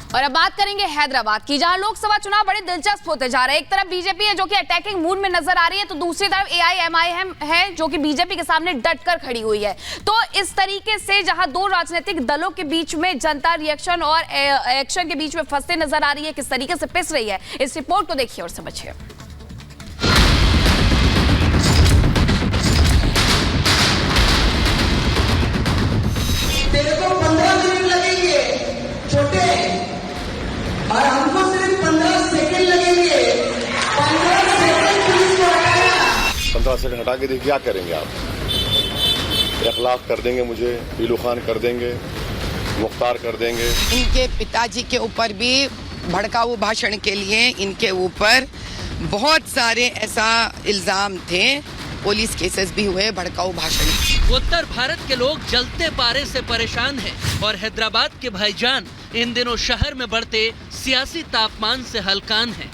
और अब बात करेंगे हैदराबाद की, जहां लोकसभा चुनाव बड़े दिलचस्प होते जा रहे हैं। एक तरफ बीजेपी है जो कि अटैकिंग मूड में नजर आ रही है, तो दूसरी तरफ एआईएमआईएम है जो कि बीजेपी के सामने डटकर खड़ी हुई है। तो इस तरीके से जहां दो राजनीतिक दलों के बीच में जनता रिएक्शन और एक्शन के बीच में फंसते नजर आ रही है, किस तरीके से पिस रही है, इस रिपोर्ट को देखिए और समझिए। तेरे को 15 मिनट लगेंगे छोटे, और हमको सिर्फ 15 सेकंड लगेंगे। 15 सेकंड पुलिस को हटाया। 15 सेकंड हटा के देखिए क्या करेंगे आप। इखलाक कर देंगे, मुझे पीलू खान कर देंगे, मुख्तार कर देंगे। इनके पिताजी के ऊपर भी भड़काऊ भाषण के लिए इनके ऊपर बहुत सारे ऐसा इल्जाम थे, पुलिस केसेस भी हुए भड़काऊ भाषण। उत्तर भारत के लोग जलते पारे से परेशान हैं और हैदराबाद के भाईजान इन दिनों शहर में बढ़ते सियासी तापमान से हलकान हैं।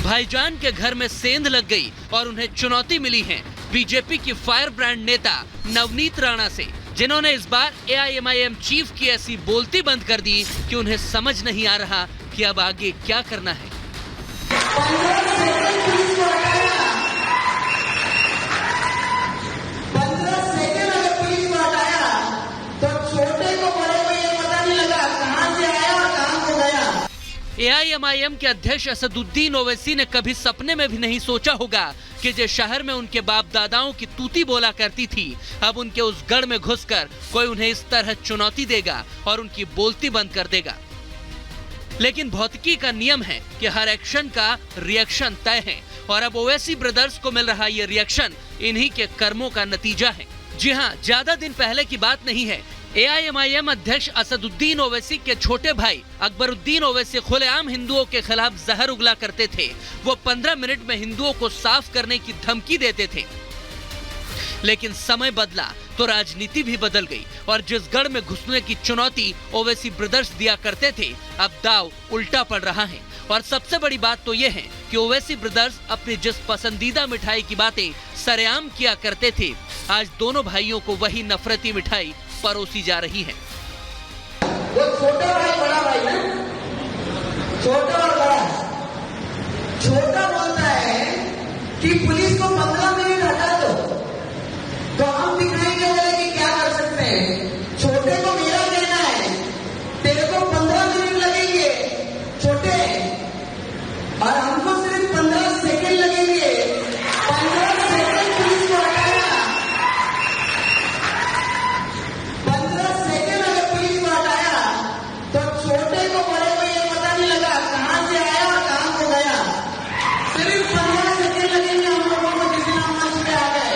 भाईजान के घर में सेंध लग गई और उन्हें चुनौती मिली है बीजेपी की फायर ब्रांड नेता नवनीत राणा से, जिन्होंने इस बार एआईएमआईएम चीफ की ऐसी बोलती बंद कर दी कि उन्हें समझ नहीं आ रहा कि अब आगे क्या करना है। 15 सेकंड पुलिस को हटाया। 15 सेकंड अगर पुलिस को हटाया तो छोटे को बड़े को ये पता नहीं लगा कहां से आया और कहां को गया। एआईएमआईएम के अध्यक्ष असदुद्दीन ओवैसी ने कभी सपने में भी नहीं सोचा होगा कि जिस शहर में उनके बाप दादाओं की तूती बोला करती थी, अब उनके उस गढ़ में घुसकर कोई उन्हें इस तरह चुनौती देगा और उनकी बोलती बंद कर देगा। लेकिन भौतिकी का नियम है कि हर एक्शन का रिएक्शन तय है और अब ओवैसी ब्रदर्स को मिल रहा ये रिएक्शन इन्हीं के कर्मों का नतीजा है। जी हाँ, ज्यादा दिन पहले की बात नहीं है। एआईएमआईएम अध्यक्ष असदुद्दीन ओवैसी के छोटे भाई अकबरुद्दीन ओवैसी खुलेआम हिंदुओं के खिलाफ जहर उगला करते थे। वो 15 मिनट में हिंदुओं को साफ करने की धमकी देते थे। लेकिन समय बदला तो राजनीति भी बदल गई और जिस गढ़ में घुसने की चुनौती ओवैसी ब्रदर्स दिया करते थे, अब दाव उल्टा पड़ रहा है। और सबसे बड़ी बात तो ये है कि ओवैसी ब्रदर्स अपनी जिस पसंदीदा मिठाई की बातें सरेआम किया करते थे, आज दोनों भाइयों को वही नफरती मिठाई परोसी जा रही है। वो छोटा भाई बड़ा भाई ना, छोटा और बड़ा। छोटा बोलता है कि पुलिस को 15 मिनट हटा दो तो हम दिखाएंगे बोले कि क्या कर सकते हैं। छोटे को मेरा कहना है तेरे को 15 मिनट लगेंगे छोटे, और हमको सिर्फ 15 सेकंड लगेंगे। 15 सेकंड पुलिस को हटाया। 15 सेकंड अगर पुलिस को हटाया तो छोटे को बड़े को ये पता नहीं लगा कहां से आया और कहां को गया। सिर्फ 15 सेकंड लगेंगे हम लोगों को जिस दिन हम मंच पे आ गए।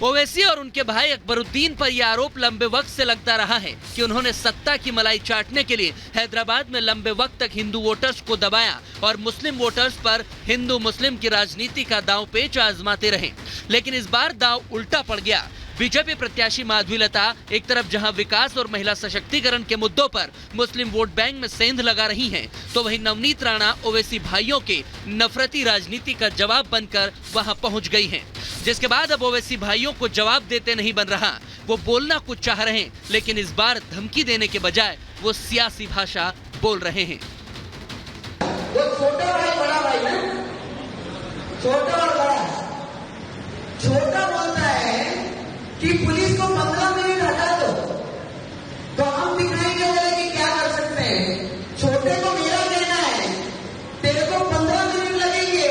ओवैसी और उनके भाई अकबरुद्दीन पर यह आरोप लंबे वक्त से लगता रहा है कि उन्होंने सत्ता की मलाई चाटने के लिए हैदराबाद में लंबे वक्त तक हिंदू वोटर्स को दबाया और मुस्लिम वोटर्स पर हिंदू मुस्लिम की राजनीति का दांव पेच आजमाते रहे। लेकिन इस बार दांव उल्टा पड़ गया। बीजेपी प्रत्याशी माधवीलता एक तरफ जहां विकास और महिला सशक्तिकरण के मुद्दों पर मुस्लिम वोट बैंक में सेंध लगा रही हैं, तो वहीं नवनीत राणा ओवैसी भाइयों के नफरती राजनीति का जवाब बनकर वहां पहुंच गई हैं। जिसके बाद अब ओवैसी भाइयों को जवाब देते नहीं बन रहा। वो बोलना कुछ चाह रहे हैं, लेकिन इस बार धमकी देने के बजाय वो सियासी भाषा बोल रहे हैं। वो छोटा भाई बड़ा भाई ना, छोटा और बड़ा। छोटा बोलता है कि पुलिस को 15 मिनट हटा दो तो हम दिखाएंगे बोले कि क्या कर सकते हैं। छोटे को मेरा कहना है तेरे को 15 मिनट लगेंगे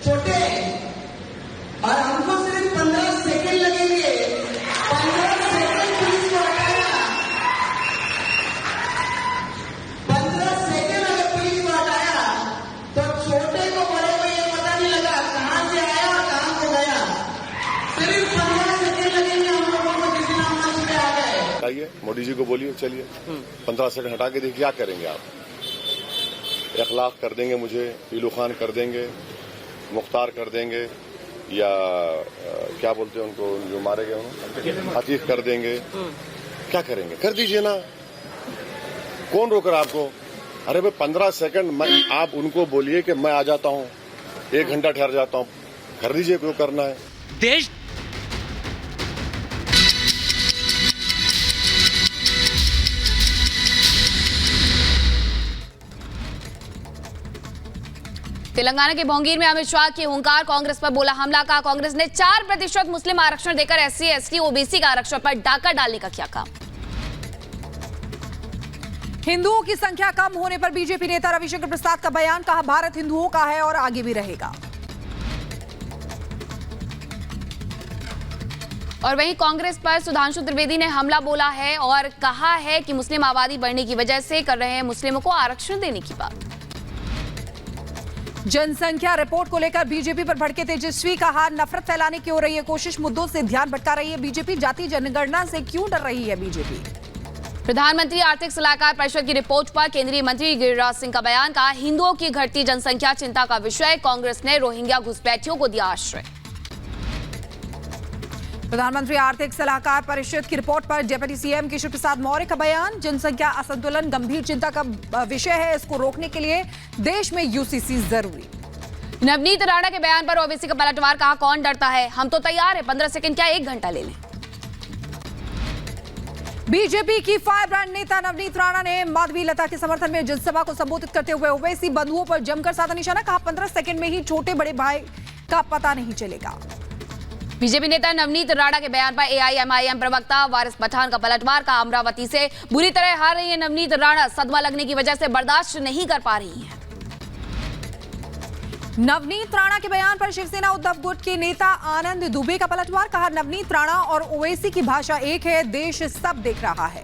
छोटे, और हमको सिर्फ 15 सेकंड लगेंगे। 15 सेकंड पुलिस को हटाया। 15 सेकंड अगर पुलिस को हटाया तो छोटे को बड़े को ये पता नहीं लगा कहां से आया और कहां को गया। सिर्फ 15 सेकंड लगेंगे हम लोगों को जिस दिन हम मंच पे आ गए। आइए मोदी जी को बोलिए, चलिए 15 सेकंड हटा के देखिए क्या करेंगे आप। इखलाक कर देंगे, मुझे पीलू खान कर देंगे, मुख्तार कर देंगे, या क्या बोलते हैं उनको जो मारे गए उन्होंने, हतीफ कर देंगे। क्या करेंगे, कर दीजिए ना, कौन रोक रहा आपको। अरे भाई 15 सेकंड आप उनको बोलिए कि मैं आ जाता हूँ, 1 घंटा ठहर जाता हूँ, कर दीजिए जो करना है। देश तेलंगाना के भोंगीर में अमित शाह की हुंकार, कांग्रेस पर बोला हमला का। कांग्रेस ने 4% मुस्लिम आरक्षण देकर SC, ST, OBC का आरक्षण पर डाका डालने का किया काम। हिंदुओं की संख्या कम होने पर बीजेपी नेता रविशंकर प्रसाद का बयान, कहा भारत हिंदुओं का है और आगे भी रहेगा। और वहीं कांग्रेस पर सुधांशु त्रिवेदी ने हमला बोला है और कहा है कि मुस्लिम आबादी बढ़ने की वजह से कर रहे हैं मुस्लिमों को आरक्षण देने की बात। जनसंख्या रिपोर्ट को लेकर बीजेपी पर भड़के तेजस्वी, कहा नफरत फैलाने की हो रही है कोशिश, मुद्दों से ध्यान भटका रही है बीजेपी, जाति जनगणना से क्यों डर रही है बीजेपी। प्रधानमंत्री आर्थिक सलाहकार परिषद की रिपोर्ट पर केंद्रीय मंत्री गिरिराज सिंह का बयान, कहा हिंदुओं की घटती जनसंख्या चिंता का विषय, कांग्रेस ने रोहिंग्या घुसपैठियों को दिया आश्रय। प्रधानमंत्री आर्थिक सलाहकार परिषद की रिपोर्ट पर डिप्टी सीएम केशव प्रसाद मौर्य का बयान, जनसंख्या असंतुलन गंभीर चिंता का विषय है, इसको रोकने के लिए देश में यूसीसी जरूरी। नवनीत राणा के बयान पर ओवैसी का पलटवार, कहा कौन डरता है, हम तो तैयार है, 15 सेकंड क्या 1 घंटा ले लें। बीजेपी की फायर ब्रांड नेता नवनीत राणा ने माधवी लता के समर्थन में जनसभा को संबोधित करते हुए ओवैसी बंधुओं पर जमकर साधा निशाना, कहा 15 सेकंड में ही छोटे बड़े भाई का पता नहीं चलेगा। बीजेपी नेता नवनीत राणा के बयान पर AIMIM प्रवक्ता वारिस पठान का पलटवार, का अमरावती से बुरी तरह हार रही है नवनीत राणा, सदमा लगने की वजह से बर्दाश्त नहीं कर पा रही हैं। नवनीत राणा के बयान पर शिवसेना उद्धव गुट के नेता आनंद दुबे का पलटवार, कहा नवनीत राणा और ओवैसी की भाषा एक है, देश सब देख रहा है।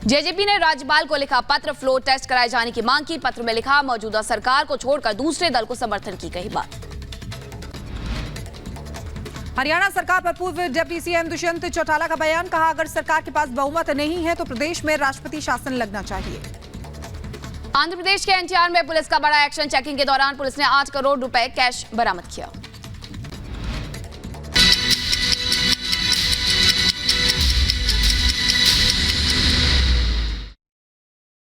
जेजेपी ने राज्यपाल को लिखा पत्र, फ्लोर टेस्ट कराए जाने की मांग की। पत्र में लिखा मौजूदा सरकार को छोड़कर दूसरे दल को समर्थन की कही बात। हरियाणा सरकार पर पूर्व डिप्टी सीएम दुष्यंत चौटाला का बयान, कहा अगर सरकार के पास बहुमत नहीं है तो प्रदेश में राष्ट्रपति शासन लगना चाहिए। आंध्र प्रदेश के NTR में पुलिस का बड़ा एक्शन, चेकिंग के दौरान पुलिस ने 8 करोड़ रुपए कैश बरामद किया।